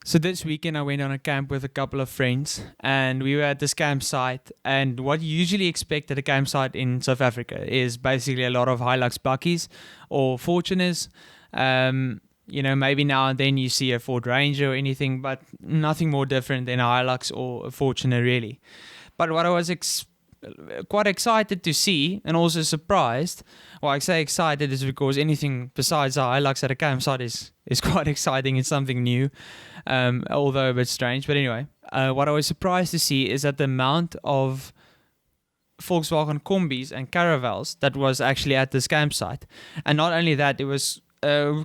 So this weekend I went on a camp with a couple of friends and we were at this campsite, and what you usually expect at a campsite in South Africa is basically a lot of Hilux bakkies or Fortuners. Maybe now and then you see a Ford Ranger or anything, but nothing more different than a Hilux or a Fortuner really. But what I was quite excited to see and also surprised. Well, I say excited is because anything besides a Hilux at a campsite is quite exciting. It's something new, although a bit strange. But anyway, what I was surprised to see is that the amount of Volkswagen Combis and Caravels that was actually at this campsite. And not only that, it was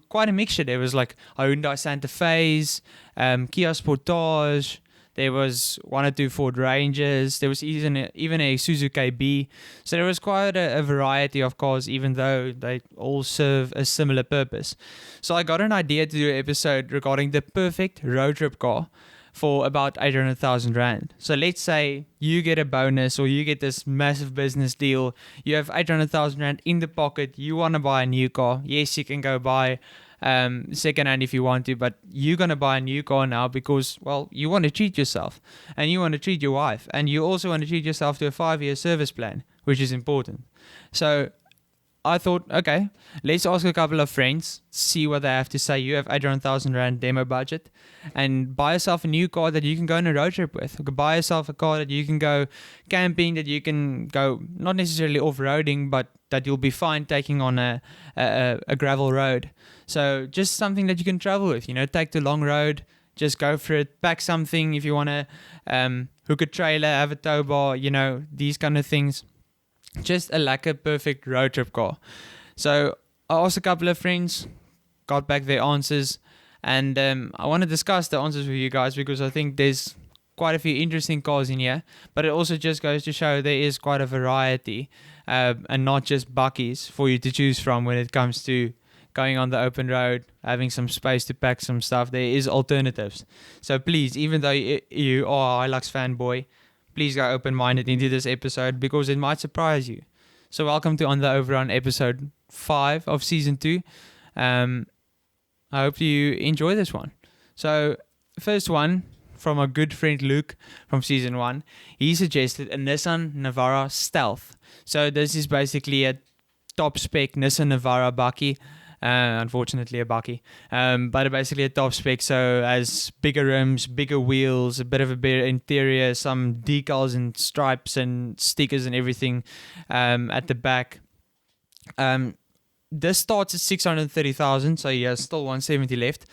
quite a mixture. There was like Hyundai Santa Fe's, Kia Sportage. There was one or two Ford Rangers. There was even a Suzuki B. So there was quite a variety of cars, even though they all serve a similar purpose. So I got an idea to do an episode regarding the perfect road trip car for about 800,000 Rand. So let's say you get a bonus or you get this massive business deal. You have 800,000 Rand in the pocket. You want to buy a new car. Yes, you can go buy secondhand if you want to, but you're going to buy a new car now because, well, you want to treat yourself and you want to treat your wife and you also want to treat yourself to a 5-year service plan, which is important. So I thought, okay, let's ask a couple of friends, see what they have to say. You have 800,000 Rand demo budget and buy yourself a new car that you can go on a road trip with. Buy yourself a car that you can go camping, that you can go not necessarily off-roading, but that you'll be fine taking on a gravel road. So just something that you can travel with, take the long road, just go for it, pack something if you want to hook a trailer, have a tow bar, these kind of things. Just a lekker perfect road trip car. So I asked a couple of friends, got back their answers, and I want to discuss the answers with you guys because I think there's quite a few interesting cars in here, but it also just goes to show there is quite a variety and not just bakkies for you to choose from when it comes to going on the open road, having some space to pack some stuff. There is alternatives. So please, even though you are a Hilux fanboy, please go open-minded into this episode because it might surprise you. So welcome to On The Overrun episode 5 of season 2. I hope you enjoy this one. So first one from our good friend Luke from season 1. He suggested a Nissan Navara Stealth. So this is basically a top spec Nissan Navara bakkie. Unfortunately a bakkie, but basically a top spec, so has bigger rims, bigger wheels, a bit of a better interior, some decals and stripes and stickers and everything at the back. This starts at 630,000, so he has still 170 left,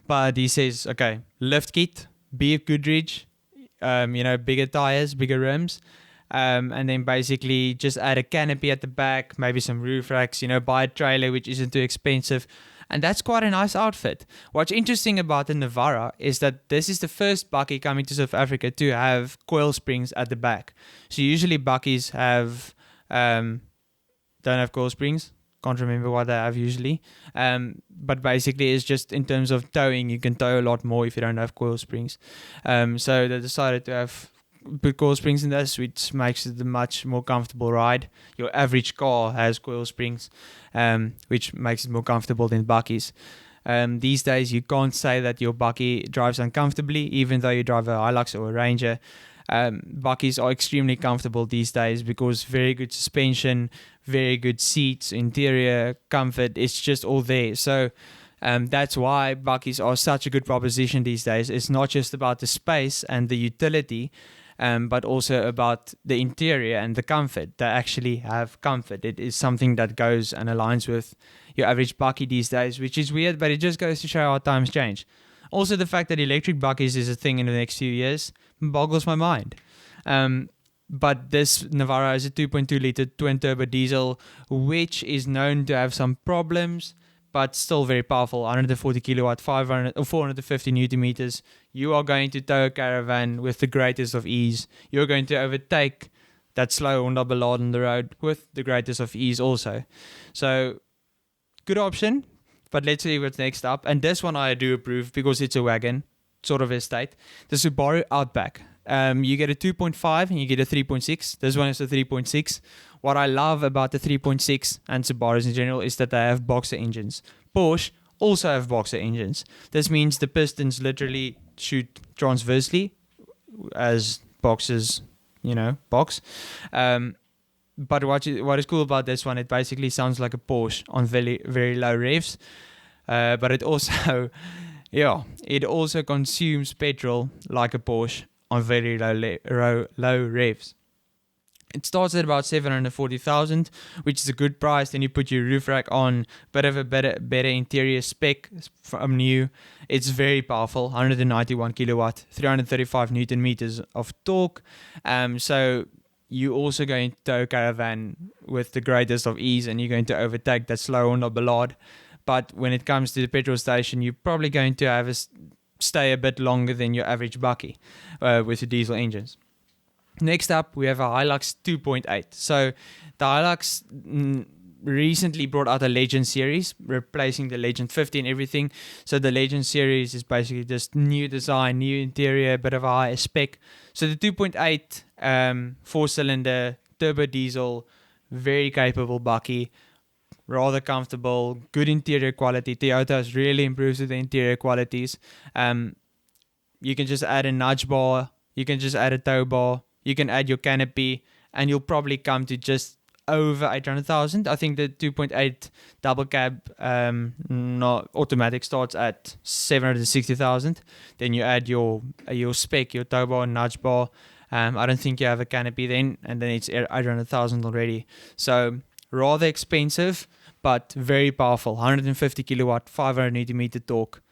but he says, okay, lift kit, be it Goodrich, bigger tires, bigger rims, and then basically just add a canopy at the back, maybe some roof racks, buy a trailer which isn't too expensive. And that's quite a nice outfit. What's interesting about the Navara is that this is the first bakkie coming to South Africa to have coil springs at the back. So usually bakkies have don't have coil springs. Can't remember what they have usually. But basically it's just in terms of towing, you can tow a lot more if you don't have coil springs. So they decided to have put coil springs in this, which makes it a much more comfortable ride. Your average car has coil springs, which makes it more comfortable than bakkies. These days, you can't say that your bakkie drives uncomfortably, even though you drive a Hilux or a Ranger. Bakkies are extremely comfortable these days because very good suspension, very good seats, interior comfort. It's just all there. So that's why bakkies are such a good proposition these days. It's not just about the space and the utility, but also about the interior and the comfort. They actually have comfort. It is something that goes and aligns with your average bakkie these days, which is weird, but it just goes to show how times change. Also, the fact that electric bakkies is a thing in the next few years boggles my mind. But this Navara is a 2.2 litre twin-turbo diesel, which is known to have some problems, but still very powerful, 140 kilowatt, 500 or 450 newton meters. You are going to tow a caravan with the greatest of ease. You're going to overtake that slow Honda Ballade on the road with the greatest of ease also. So, good option, but let's see what's next up. And this one I do approve because it's a wagon, sort of estate. The Subaru Outback. You get a 2.5 and you get a 3.6. This one is a 3.6. What I love about the 3.6 and Subarus in general is that they have boxer engines. Porsche also have boxer engines. This means the pistons literally shoot transversely as boxes, box. But what is cool about this one, it basically sounds like a Porsche on very, very low revs. But it also, it also consumes petrol like a Porsche on very low revs. It starts at about 740,000, which is a good price. Then you put your roof rack on, bit of a better interior spec from new. It's very powerful, 191 kilowatt, 335 newton meters of torque. So you're also going to tow a caravan with the greatest of ease, and you're going to overtake that slow on a Ballard. But when it comes to the petrol station, you're probably going to have stay a bit longer than your average bakkie with the diesel engines. Next up, we have a Hilux 2.8. So the Hilux recently brought out a Legend series, replacing the Legend 50 and everything. So the Legend series is basically just new design, new interior, a bit of a higher spec. So the 2.8 4-cylinder turbo diesel, very capable bakkie, rather comfortable, good interior quality. Toyota has really improved with the interior qualities. You can just add a nudge bar, you can just add a tow bar, you can add your canopy, and you'll probably come to just over 800,000. I think the 2.8 double cab not automatic starts at 760,000. Then you add your spec, your tow bar, nudge bar. I don't think you have a canopy then, and then it's 800,000 already. So rather expensive, but very powerful. 150 kilowatt, 500 newton meter torque.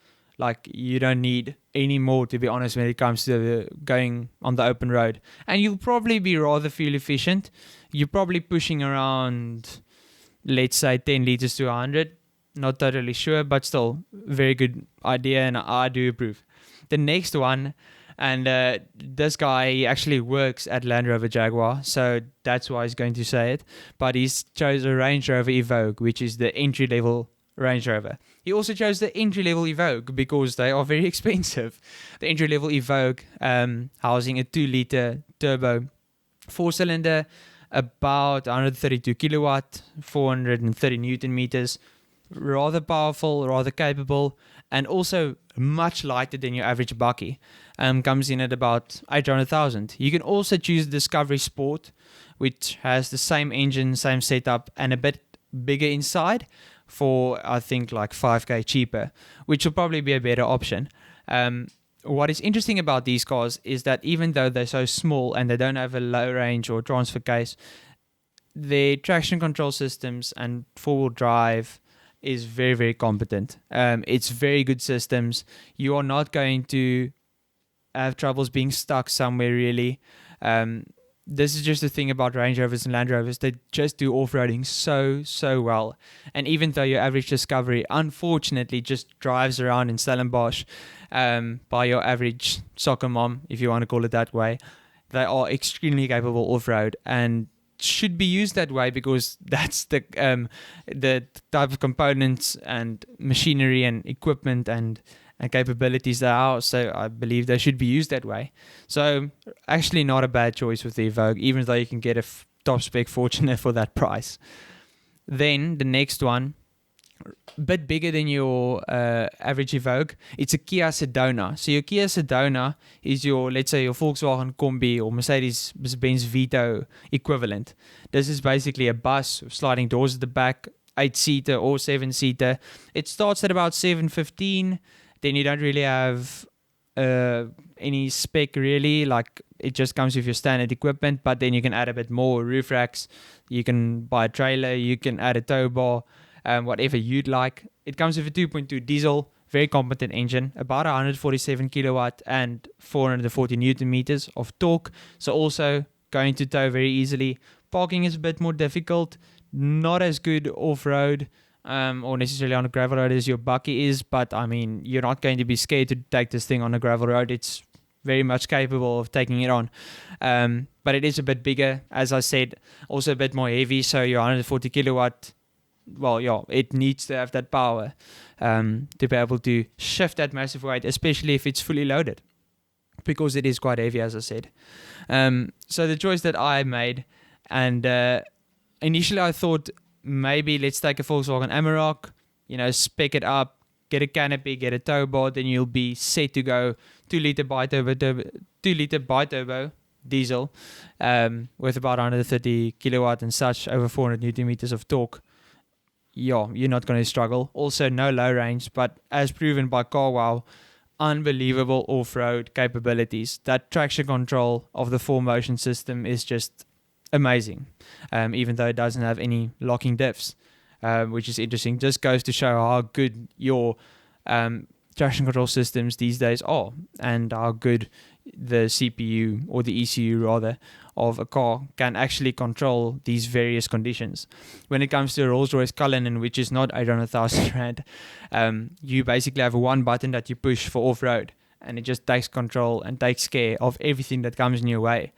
Like, you don't need any more, to be honest, when it comes to going on the open road. And you'll probably be rather fuel efficient. You're probably pushing around, let's say, 10 liters to 100. Not totally sure, but still, very good idea, and I do approve. The next one, and this guy, he actually works at Land Rover Jaguar, so that's why he's going to say it. But he's chose a Range Rover Evoque, which is the entry-level Range Rover. He also chose the entry-level Evoque because they are very expensive. The entry-level Evoque, housing a 2-liter turbo 4-cylinder, about 132 kilowatt, 430 newton meters, rather powerful, rather capable, and also much lighter than your average bakkie. Comes in at about 800,000. You can also choose Discovery Sport, which has the same engine, same setup, and a bit bigger inside, for I think like 5k cheaper, which will probably be a better option. What is interesting about these cars is that even though they're so small and they don't have a low range or transfer case, their traction control systems and four-wheel drive is very, very competent. It's very good systems. You are not going to have troubles being stuck somewhere, really. This is just the thing about Range Rovers and Land Rovers. They just do off-roading so well. And even though your average Discovery, unfortunately, just drives around in Stellenbosch by your average soccer mom, if you want to call it that way, they are extremely capable off-road and should be used that way, because that's the type of components and machinery and equipment and capabilities there are. So I believe they should be used that way. So actually not a bad choice with the Evoque, even though you can get a top spec Fortuner for that price. Then the next one, a bit bigger than your average Evoque, it's a Kia Sedona. So your Kia Sedona is your, let's say, your Volkswagen Combi or Mercedes-Benz Vito equivalent. This is basically a bus with sliding doors at the back, 8-seater or 7-seater. It starts at about 715. Then you don't really have any spec, really. Like, it just comes with your standard equipment, but then you can add a bit more roof racks. You can buy a trailer. You can add a tow bar, whatever you'd like. It comes with a 2.2 diesel, very competent engine, about 147 kilowatt and 440 newton meters of torque. So also going to tow very easily. Parking is a bit more difficult, not as good off-road. Or necessarily on a gravel road as your bakkie is, but I mean, you're not going to be scared to take this thing on a gravel road. It's very much capable of taking it on, but it is a bit bigger, as I said, also a bit more heavy. So your 140 kilowatt, well, yeah, it needs to have that power to be able to shift that massive weight, especially if it's fully loaded, because it is quite heavy, as I said. So the choice that I made, and initially I thought, maybe let's take a Volkswagen Amarok, spec it up, get a canopy, get a tow bar, then you'll be set to go 2 liter bi-turbo diesel with about 130 kilowatt and such, over 400 newton meters of torque. Yeah, you're not going to struggle. Also, no low range, but as proven by CarWow, unbelievable off-road capabilities. That traction control of the 4Motion system is just amazing, even though it doesn't have any locking diffs, which is interesting. Just goes to show how good your traction control systems these days are, and how good the CPU, or the ECU rather, of a car can actually control these various conditions. When it comes to a Rolls-Royce Cullinan, which is not 800,000 rand, you basically have one button that you push for off-road, and it just takes control and takes care of everything that comes in your way.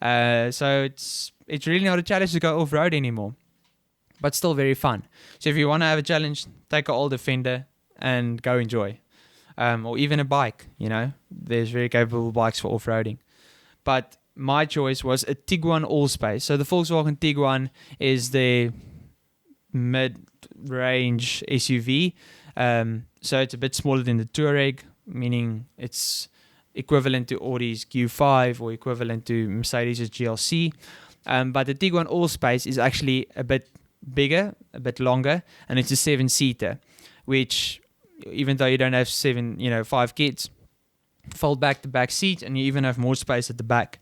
So it's really not a challenge to go off-road anymore, but still very fun. So if you want to have a challenge, take an old Defender and go enjoy. Or even a bike, there's very capable bikes for off-roading. But my choice was a Tiguan Allspace. So the Volkswagen Tiguan is the mid-range SUV. So it's a bit smaller than the Touareg, meaning it's equivalent to Audi's Q5 or equivalent to Mercedes' GLC. But the Tiguan Allspace is actually a bit bigger, a bit longer, and it's a 7-seater, which, even though you don't have 5 kids, fold back the back seat, and you even have more space at the back.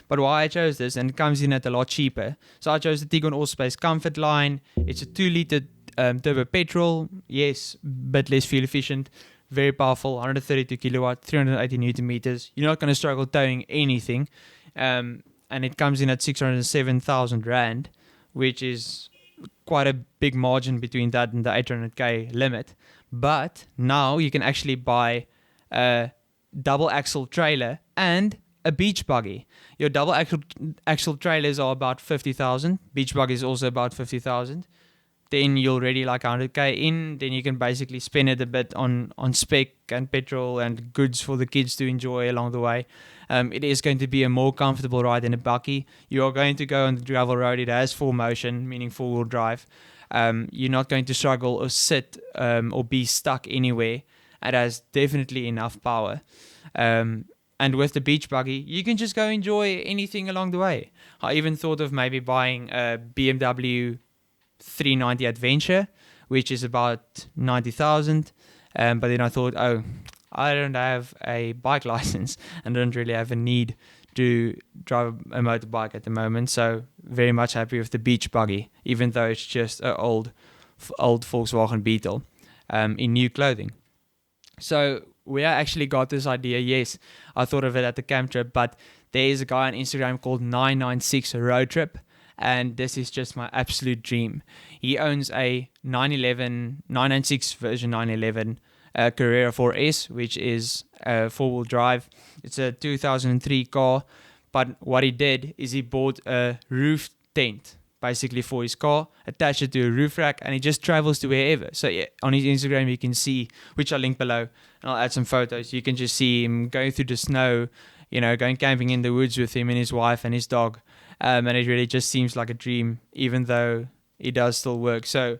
But why I chose this, and it comes in at a lot cheaper. So I chose the Tiguan Allspace Comfort line. It's a 2-liter turbo petrol, yes, but less fuel efficient, very powerful, 132 kilowatt, 380 newton meters. You're not going to struggle towing anything, and it comes in at 607,000 rand, which is quite a big margin between that and the 800k limit. But now you can actually buy a double axle trailer and a beach buggy. Your double axle trailers are about 50,000. Beach buggy is also about 50,000. Then you're already like 100k in. Then you can basically spend it a bit on spec and petrol and goods for the kids to enjoy along the way. It is going to be a more comfortable ride than a bakkie. You are going to go on the gravel road. It has 4Motion, meaning 4-wheel drive. You're not going to struggle or sit or be stuck anywhere. It has definitely enough power. And with the beach buggy, you can just go enjoy anything along the way. I even thought of maybe buying a BMW 390 Adventure, which is about 90,000. But then I thought, I don't have a bike license and don't really have a need to drive a motorbike at the moment. So very much happy with the beach buggy, even though it's just an old Volkswagen Beetle in new clothing. So where I actually got this idea, yes, I thought of it at the camp trip, but there is a guy on Instagram called 996 Roadtrip, and this is just my absolute dream. He owns a 996 version 911 Carrera 4S, which is a 4-wheel drive. It's a 2003 car, but what he did is he bought a roof tent basically for his car, attached it to a roof rack, and he just travels to wherever. So yeah, on his Instagram you can see, which I'll link below, and I'll add some photos. You can just see him going through the snow, going camping in the woods with him and his wife and his dog. And it really just seems like a dream, even though it does still work. So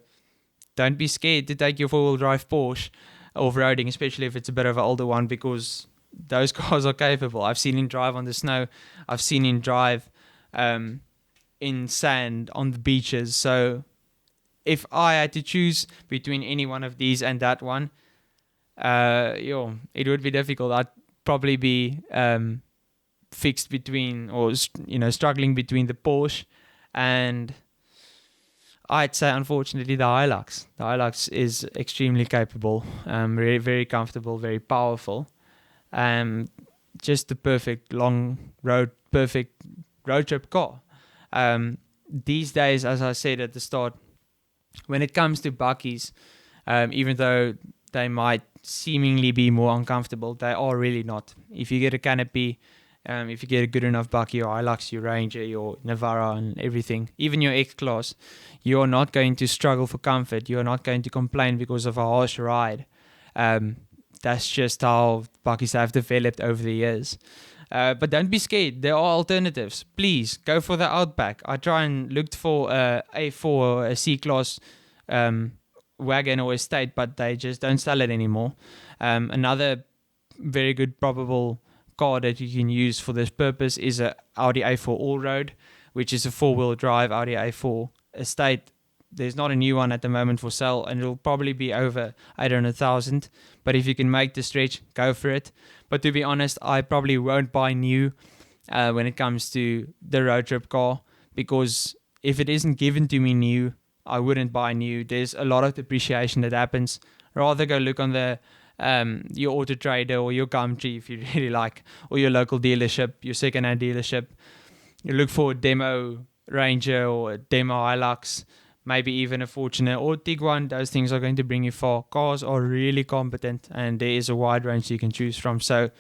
don't be scared to take your 4-wheel drive Porsche off-roading, especially if it's a bit of an older one, because those cars are capable. I've seen him drive on the snow. I've seen him drive in sand on the beaches. So if I had to choose between any one of these and that one, it would be difficult. I'd probably be fixed between, or struggling between the Porsche and, I'd say, unfortunately, the Hilux. The Hilux is extremely capable, very, very comfortable, very powerful. Just the perfect perfect road trip car. These days, as I said at the start, when it comes to bakkies, even though they might seemingly be more uncomfortable, they are really not. If you get a canopy, if you get a good enough bakkie, your Hilux, your Ranger, your Navara and everything, even your X-Class, you're not going to struggle for comfort. You're not going to complain because of a harsh ride. That's just how bakkies have developed over the years. But don't be scared. There are alternatives. Please go for the Outback. I try and looked for a A4 or a C-Class wagon or estate, but they just don't sell it anymore. Another very good probable car that you can use for this purpose is a Audi A4 All-Road, which is a 4-wheel drive Audi A4 estate. There's not a new one at the moment for sale, and it'll probably be over 800,000. But if you can make the stretch, go for it. But to be honest, I probably won't buy new when it comes to the Roadtrip car, because if it isn't given to me new, I wouldn't buy new. There's a lot of depreciation that happens. Rather go look on the your Auto Trader or your Gumtree if you really like, or your local dealership, your second-hand dealership. You look for a demo Ranger or a demo Hilux, maybe even a Fortuner or Tiguan. Those things are going to bring you far. Cars are really competent, and there is a wide range you can choose from. So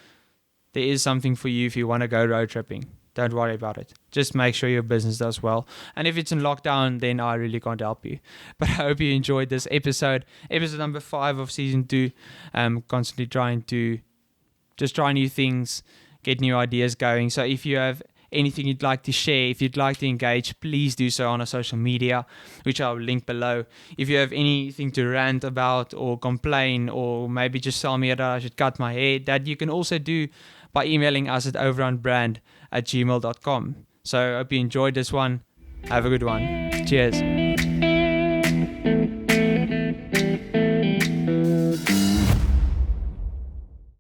there is something for you if you want to go road tripping. Don't worry about it. Just make sure your business does well. And if it's in lockdown, then I really can't help you. But I hope you enjoyed this episode number 5 of season 2. Constantly trying to just try new things, get new ideas going. So if you have anything you'd like to share, if you'd like to engage, please do so on our social media, which I'll link below. If you have anything to rant about or complain, or maybe just tell me that I should cut my hair, that you can also do by emailing us at overrunbrand@gmail.com. So I hope you enjoyed this one. Have a good one. Cheers.